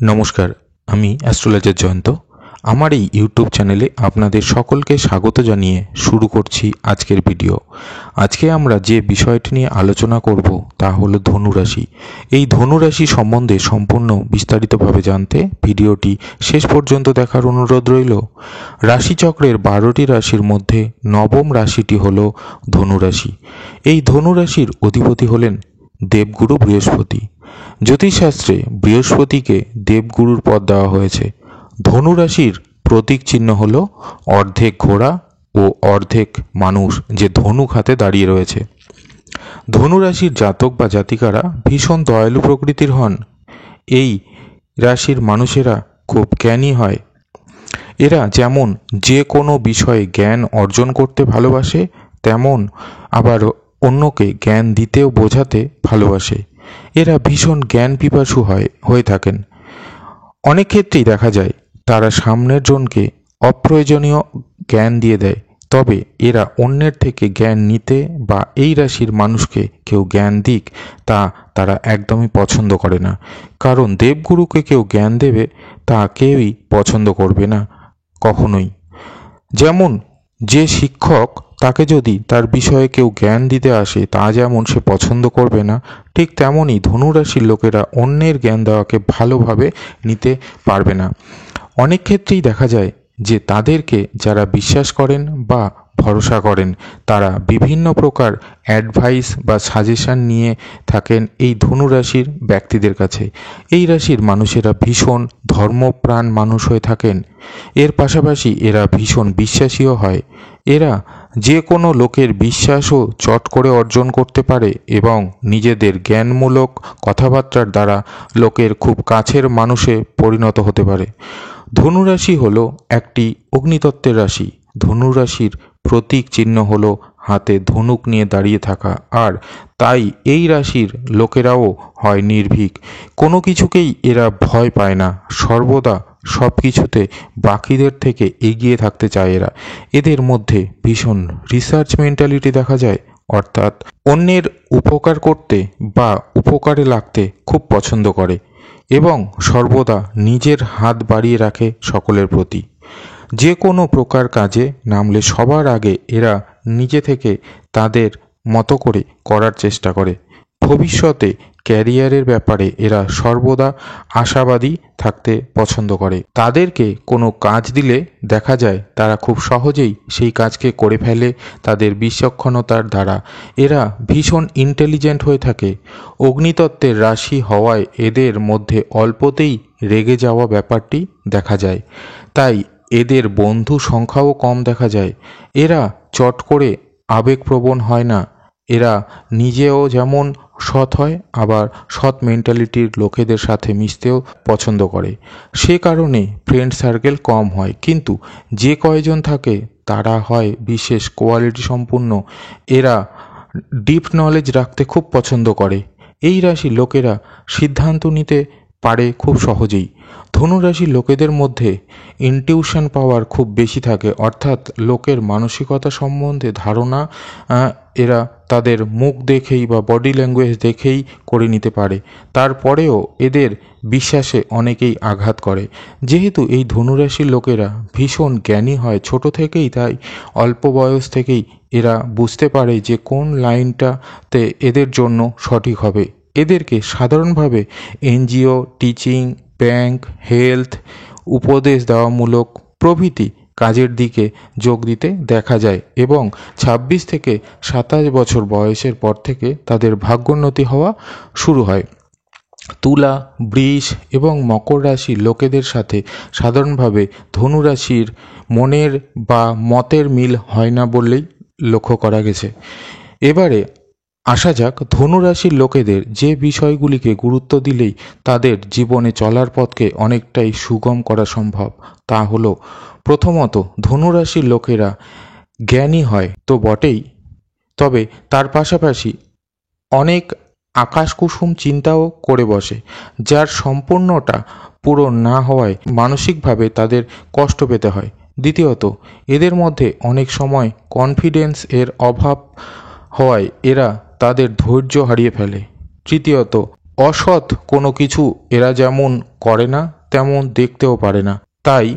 নমস্কার, আমি অ্যাস্ট্রোলজার জয়ন্ত। আমার এই ইউটিউব চ্যানেলে আপনাদের সকলকে স্বাগত জানিয়ে শুরু করছি আজকের ভিডিও। আজকে আমরা যে বিষয়টি নিয়ে আলোচনা করব তা হলো ধনুরাশি। এই ধনুরাশি সম্বন্ধে সম্পূর্ণ বিস্তারিতভাবে জানতে ভিডিওটি শেষ পর্যন্ত দেখার অনুরোধ রইল। রাশিচক্রের 12টি রাশির মধ্যে নবম রাশিটি হলো ধনুরাশি। এই ধনুরাশির অধিপতি হলেন দেবগুরু বৃহস্পতি। জ্যোতিষশাস্ত্রে বৃহস্পতিকে দেবগুরুর পদ দেওয়া হয়েছে। ধনুরাশির প্রতীক চিহ্ন হল অর্ধেক ঘোড়া ও অর্ধেক মানুষ, যে ধনুক হাতে দাঁড়িয়ে রয়েছে। ধনুরাশির জাতক বা জাতিকারা ভীষণ দয়ালু প্রকৃতির হন। এই রাশির মানুষেরা খুব জ্ঞানী হয়। এরা যেমন যে কোনো বিষয়ে জ্ঞান অর্জন করতে ভালোবাসে, তেমন আবার অন্যকে জ্ঞান দিতেও বোঝাতে ভালোবাসে। এরা ভীষণ জ্ঞান পিপাসু হয়ে থাকেন। অনেক ক্ষেত্রেই দেখা যায় তারা সামনের জনকে অপ্রয়োজনীয় জ্ঞান দিয়ে দেয়। তবে এরা অন্যের থেকে জ্ঞান নিতে বা এই রাশির মানুষকে কেউ জ্ঞান দিক তা তারা একদমই পছন্দ করে না। কারণ দেবগুরুকে কেউ জ্ঞান দেবে তা কেউই পছন্দ করবে না কখনোই। যেমন যে শিক্ষক তাকে যদি তার বিষয়ে কেউ জ্ঞান দিতে আসে তা যেমন সে পছন্দ করবে না, ঠিক তেমনই ধনুরাশির লোকেরা অন্যের জ্ঞান দেওয়াকে ভালোভাবে নিতে পারবে না। অনেক ক্ষেত্রেই দেখা যায় যে তাদেরকে যারা বিশ্বাস করেন বা ভরসা করেন তারা বিভিন্ন প্রকার অ্যাডভাইস বা সাজেশন নিয়ে থাকেন এই ধনুরাশির ব্যক্তিদের কাছে। এই রাশির মানুষেরা ভীষণ ধর্মপ্রাণ মানুষ হয়ে থাকেন। এর পাশাপাশি এরা ভীষণ বিশ্বাসীও হয়। এরা যে কোনো লোকের বিশ্বাসও চট করে অর্জন করতে পারে এবং নিজেদের জ্ঞানমূলক কথাবার্তার দ্বারা লোকের খুব কাছের মানুষে পরিণত হতে পারে। ধনুরাশি হলো একটি অগ্নিতত্ত্বের রাশি। ধনুরাশির প্রতীক চিহ্ন হলো হাতে ধনুক নিয়ে দাঁড়িয়ে থাকা, আর তাই এই রাশির লোকেরাও হয় নির্ভীক। কোনো কিছুকেই এরা ভয় পায় না, সর্বদা সব কিছুতে বাকিদের থেকে এগিয়ে থাকতে চায় এরা। এদের মধ্যে ভীষণ রিসার্চ মেন্টালিটি দেখা যায়, অর্থাৎ অন্যের উপকার করতে বা উপকারে লাগতে খুব পছন্দ করে এবং সর্বদা নিজের হাত বাড়িয়ে রাখে সকলের প্রতি। যে কোনো প্রকার কাজে নামলে সবার আগে এরা নিজে থেকে তাদের মতো করে করার চেষ্টা করে। ভবিষ্যতে ক্যারিয়ারের ব্যাপারে এরা সর্বদা আশাবাদী থাকতে পছন্দ করে। তাদেরকে কোনো কাজ দিলে দেখা যায় তারা খুব সহজেই সেই কাজকে করে ফেলে তাদের বিচক্ষণতার দ্বারা। এরা ভীষণ ইন্টেলিজেন্ট হয়ে থাকে। অগ্নিতত্ত্বের রাশি হওয়ায় এদের মধ্যে অল্পতেই রেগে যাওয়া ব্যাপারটি দেখা যায়। তাই এদের বন্ধু সংখ্যাও কম দেখা যায়। এরা চট করে আবেগপ্রবণ হয় না। এরা নিজেও যেমন সৎ হয়, আবার সৎ মেন্টালিটির লোকেদের সাথে মিশতেও পছন্দ করে। সে কারণে ফ্রেন্ড সার্কেল কম হয়, কিন্তু যে কয়জন থাকে তারা হয় বিশেষ কোয়ালিটি সম্পূর্ণ। এরা ডিপ নলেজ রাখতে খুব পছন্দ করে। এই রাশির লোকেরা সিদ্ধান্ত নিতে পারে খুব সহজেই। ধনুরাশির লোকেদের মধ্যে ইনটিউশন পাওয়ার খুব বেশি থাকে, অর্থাৎ লোকের মানসিকতা সম্বন্ধে ধারণা এরা তাদের মুখ দেখেই বা বডি ল্যাঙ্গুয়েজ দেখেই করে নিতে পারে। তারপরেও এদের বিশ্বাসে অনেকেই আঘাত করে। যেহেতু এই ধনুরাশির লোকেরা ভীষণ জ্ঞানী হয় ছোট থেকেই, তাই অল্প বয়স থেকেই এরা বুঝতে পারে যে কোন লাইনটাতে এদের জন্য সঠিক হবে। এদেরকে সাধারণভাবে এনজিও, টিচিং, ব্যাংক, হেলথ, উপদেশ দেওয়ামূলক প্রভৃতি কাজের দিকে যোগ দিতে দেখা যায় এবং 26 থেকে 27 বছর বয়সের পর থেকে তাদের ভাগ্যোন্নতি হওয়া শুরু হয়। তুলা, বৃষ এবং মকর রাশির লোকেদের সাথে সাধারণভাবে ধনুরাশির মনের বা মতের মিল হয় না বললেই লক্ষ্য করা গেছে। এবারে আসা যাক ধনুরাশির লোকেদের যে বিষয়গুলিকে গুরুত্ব দিলেই তাদের জীবনে চলার পথকে অনেকটাই সুগম করা সম্ভব, তা হলো প্রথমত ধনুরাশির লোকেরা জ্ঞানী হয় তো বটেই, তবে তার পাশাপাশি অনেক আকাশকুসুম চিন্তাও করে বসে, যার সম্পূর্ণটা পূরণ না হওয়ায় মানসিকভাবে তাদের কষ্ট পেতে হয়। দ্বিতীয়ত এদের মধ্যে অনেক সময় কনফিডেন্স এর অভাব হওয়ায় এরা তাদের ধৈর্য হারিয়ে ফেলে। তৃতীয়ত অসৎ কোনো কিছু এরা যেমন করে না তেমন দেখতেও পারে না, তাই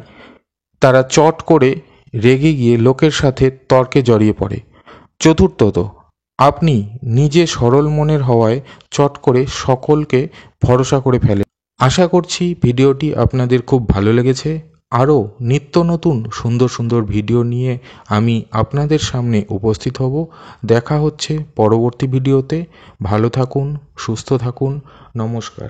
তারা চট করে রেগে গিয়ে লোকের সাথে তর্কে জড়িয়ে পড়ে। চতুর্থত, আপনি নিজে সরল মনের হওয়ায় চট করে সকলকে ভরসা করে ফেলে। আশা করছি ভিডিওটি আপনাদের খুব ভালো লেগেছে। আরও নিত্য নতুন সুন্দর সুন্দর ভিডিও নিয়ে আমি আপনাদের সামনে উপস্থিত হব। দেখা হচ্ছে পরবর্তী ভিডিওতে। ভালো থাকুন, সুস্থ থাকুন। নমস্কার।